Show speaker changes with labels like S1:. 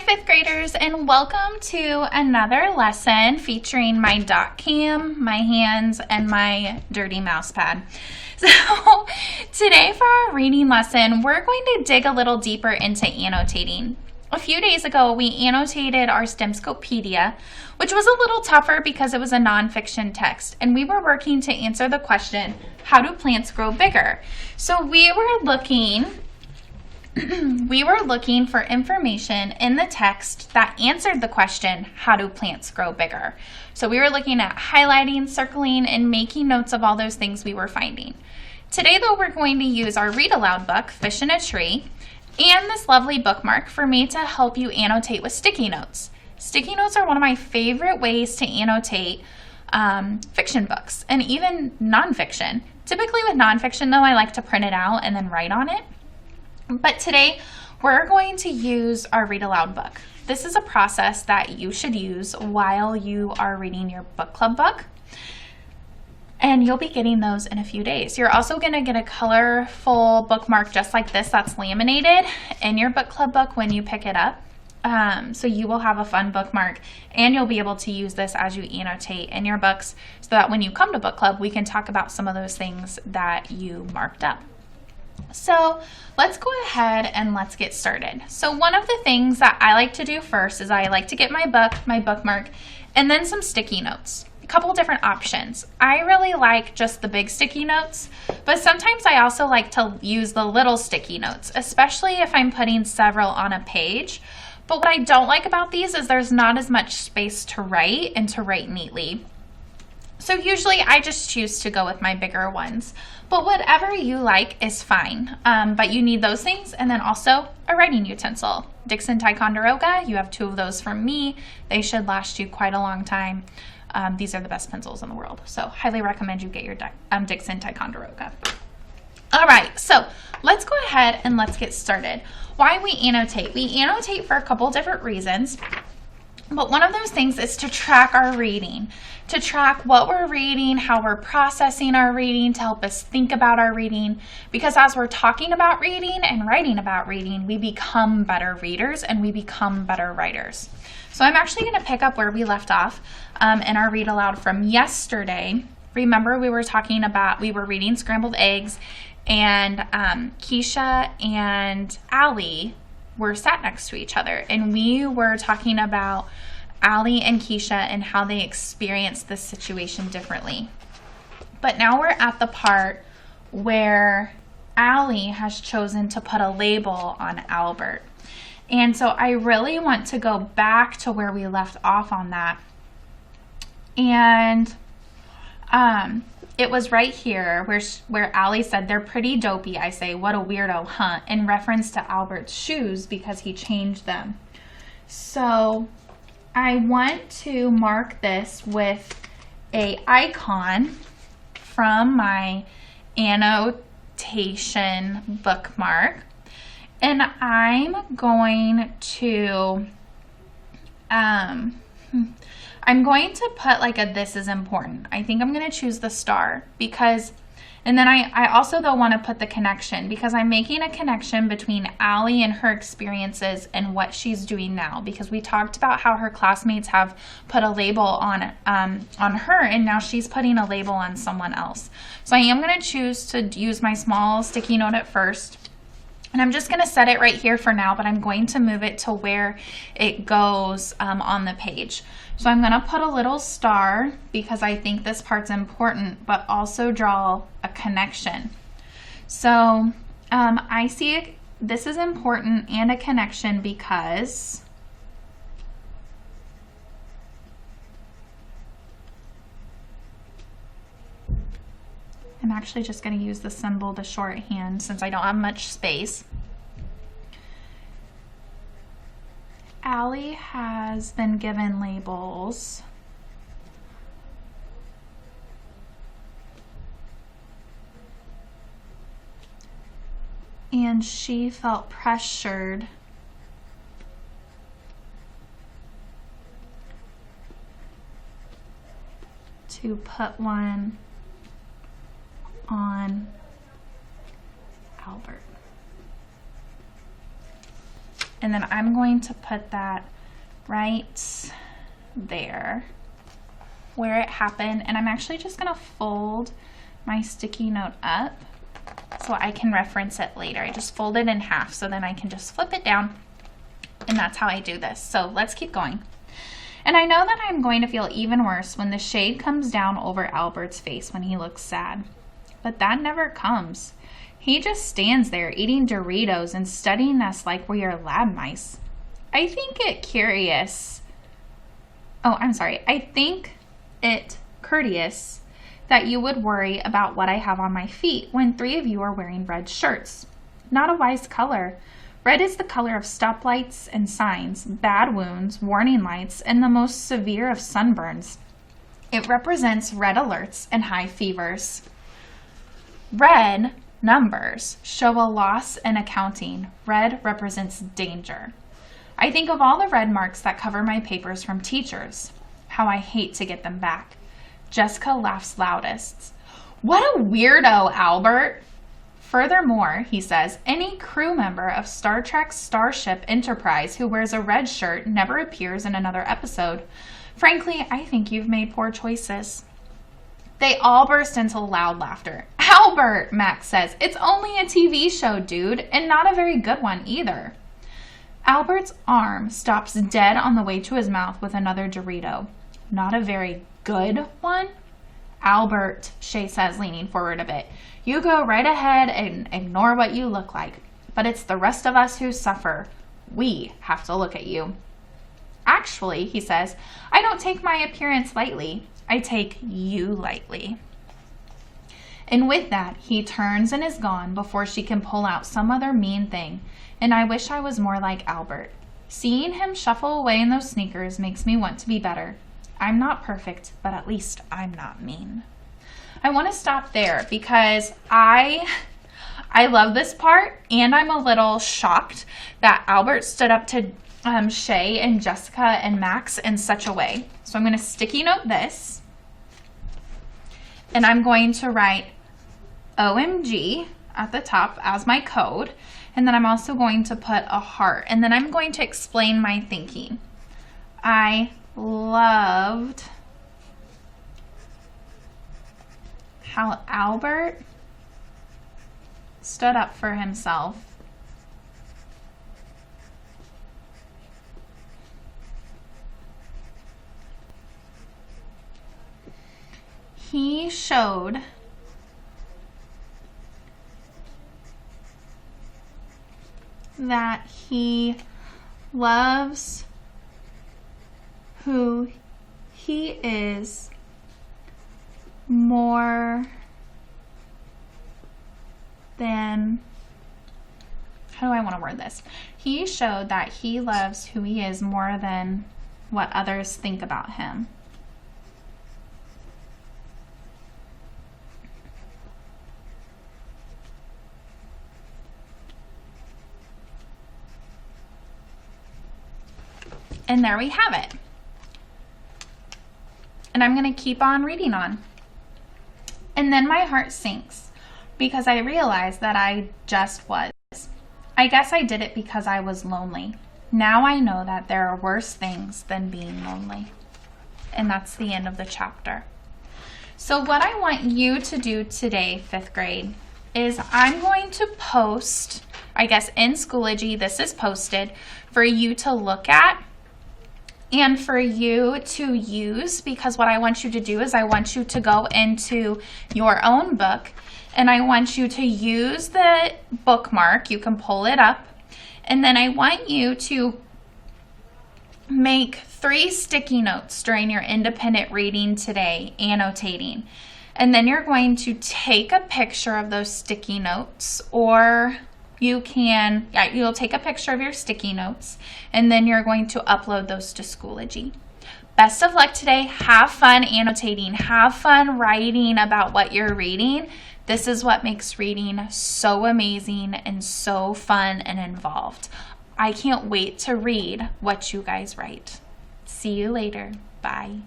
S1: fifth graders, and welcome to another lesson featuring my dot cam, my hands, and my dirty mouse pad. So today for our reading lesson, we're going to dig a little deeper into annotating. A few days ago, we annotated our STEMscopedia, which was a little tougher because it was a nonfiction text, and we were working to answer the question, how do plants grow bigger? So we were looking for information in the text that answered the question, how do plants grow bigger? So we were looking at highlighting, circling, and making notes of all those things we were finding. Today, though, we're going to use our read aloud book, Fish in a Tree, and this lovely bookmark for me to help you annotate with sticky notes. Sticky notes are one of my favorite ways to annotate fiction books and even nonfiction. Typically with nonfiction, though, I like to print it out and then write on it. But today, we're going to use our read aloud book. This is a process that you should use while you are reading your book club book. And you'll be getting those in a few days. You're also going to get a colorful bookmark just like this that's laminated in your book club book when you pick it up. So you will have a fun bookmark, and you'll be able to use this as you annotate in your books so that when you come to book club, we can talk about some of those things that you marked up. So let's go ahead and let's get started. So one of the things that I like to do first is I like to get my bookmark, and then some sticky notes. A couple different options. I really like just the big sticky notes, but sometimes I also like to use the little sticky notes, especially if I'm putting several on a page. But what I don't like about these is there's not as much space to write and to write neatly. So usually I just choose to go with my bigger ones, but whatever you like is fine. But you need those things, and then also a writing utensil. Dixon Ticonderoga, you have 2 of those from me. They should last you quite a long time. These are the best pencils in the world, so highly recommend you get your Dixon Ticonderoga. All right, so let's go ahead and let's get started. Why we annotate? We annotate for a couple different reasons. But one of those things is to track our reading, to track what we're reading, how we're processing our reading, to help us think about our reading. Because as we're talking about reading and writing about reading, we become better readers and we become better writers. So I'm actually going to pick up where we left off in our read aloud from yesterday. Remember, we were reading Scrambled Eggs, and Keisha and Allie were sat next to each other, and we were talking about Allie and Keisha and how they experienced this situation differently. But now we're at the part where Allie has chosen to put a label on Albert. And so I really want to go back to where we left off on that. And it was right here where Allie said, "They're pretty dopey." I say, "What a weirdo, huh?" in reference to Albert's shoes because he changed them. So I want to mark this with a icon from my annotation bookmark. And I'm going to put like a "this is important." I think I'm going to choose the star because, and then I also though want to put the connection because I'm making a connection between Allie and her experiences and what she's doing now, because we talked about how her classmates have put a label on her, and now she's putting a label on someone else. So I am going to choose to use my small sticky note at first. And I'm just going to set it right here for now, but I'm going to move it to where it goes on the page. So I'm going to put a little star because I think this part's important, but also draw a connection. So I see this is important and a connection because I'm actually just going to use the symbol, the shorthand, since I don't have much space. Allie has been given labels. And she felt pressured to put one on Albert. And then I'm going to put that right there where it happened. And I'm actually just going to fold my sticky note up so I can reference it later. I just fold it in half so then I can just flip it down, and that's how I do this. So let's keep going. And I know that I'm going to feel even worse when the shade comes down over Albert's face when he looks sad. But that never comes. He just stands there eating Doritos and studying us like we are lab mice. I think it courteous that you would worry about what I have on my feet when 3 of you are wearing red shirts. Not a wise color. Red is the color of stoplights and signs, bad wounds, warning lights, and the most severe of sunburns. It represents red alerts and high fevers. Red numbers show a loss in accounting. Red represents danger. I think of all the red marks that cover my papers from teachers. How I hate to get them back. Jessica laughs loudest. What a weirdo, Albert! Furthermore, he says, any crew member of Star Trek's Starship Enterprise who wears a red shirt never appears in another episode. Frankly, I think you've made poor choices. They all burst into loud laughter. Albert, Max says, it's only a TV show, dude, and not a very good one either. Albert's arm stops dead on the way to his mouth with another Dorito. Not a very good one? Albert, Shay says, leaning forward a bit. You go right ahead and ignore what you look like. But it's the rest of us who suffer. We have to look at you. Actually, he says, I don't take my appearance lightly. I take you lightly. And with that, he turns and is gone before she can pull out some other mean thing. And I wish I was more like Albert. Seeing him shuffle away in those sneakers makes me want to be better. I'm not perfect, but at least I'm not mean. I want to stop there because I love this part, and I'm a little shocked that Albert stood up to Shay and Jessica and Max in such a way. So I'm going to sticky note this, and I'm going to write OMG at the top as my code, and then I'm also going to put a heart, and then I'm going to explain my thinking. I loved how Albert stood up for himself. He showed that he loves who he is more than, how do I want to word this? He showed that he loves who he is more than what others think about him. And there we have it. And I'm going to keep on reading on. And then my heart sinks because I realized that I just was. I guess I did it because I was lonely. Now I know that there are worse things than being lonely. And that's the end of the chapter. So what I want you to do today, 5th grade, is I'm going to post, I guess in Schoology, this is posted for you to look at and for you to use, because what I want you to do is I want you to go into your own book and I want you to use the bookmark. You can pull it up, and then I want you to make 3 sticky notes during your independent reading today, annotating. And then you're going to take a picture of those sticky notes, or you'll take a picture of your sticky notes, and then you're going to upload those to Schoology. Best of luck today. Have fun annotating. Have fun writing about what you're reading. This is what makes reading so amazing and so fun and involved. I can't wait to read what you guys write. See you later. Bye.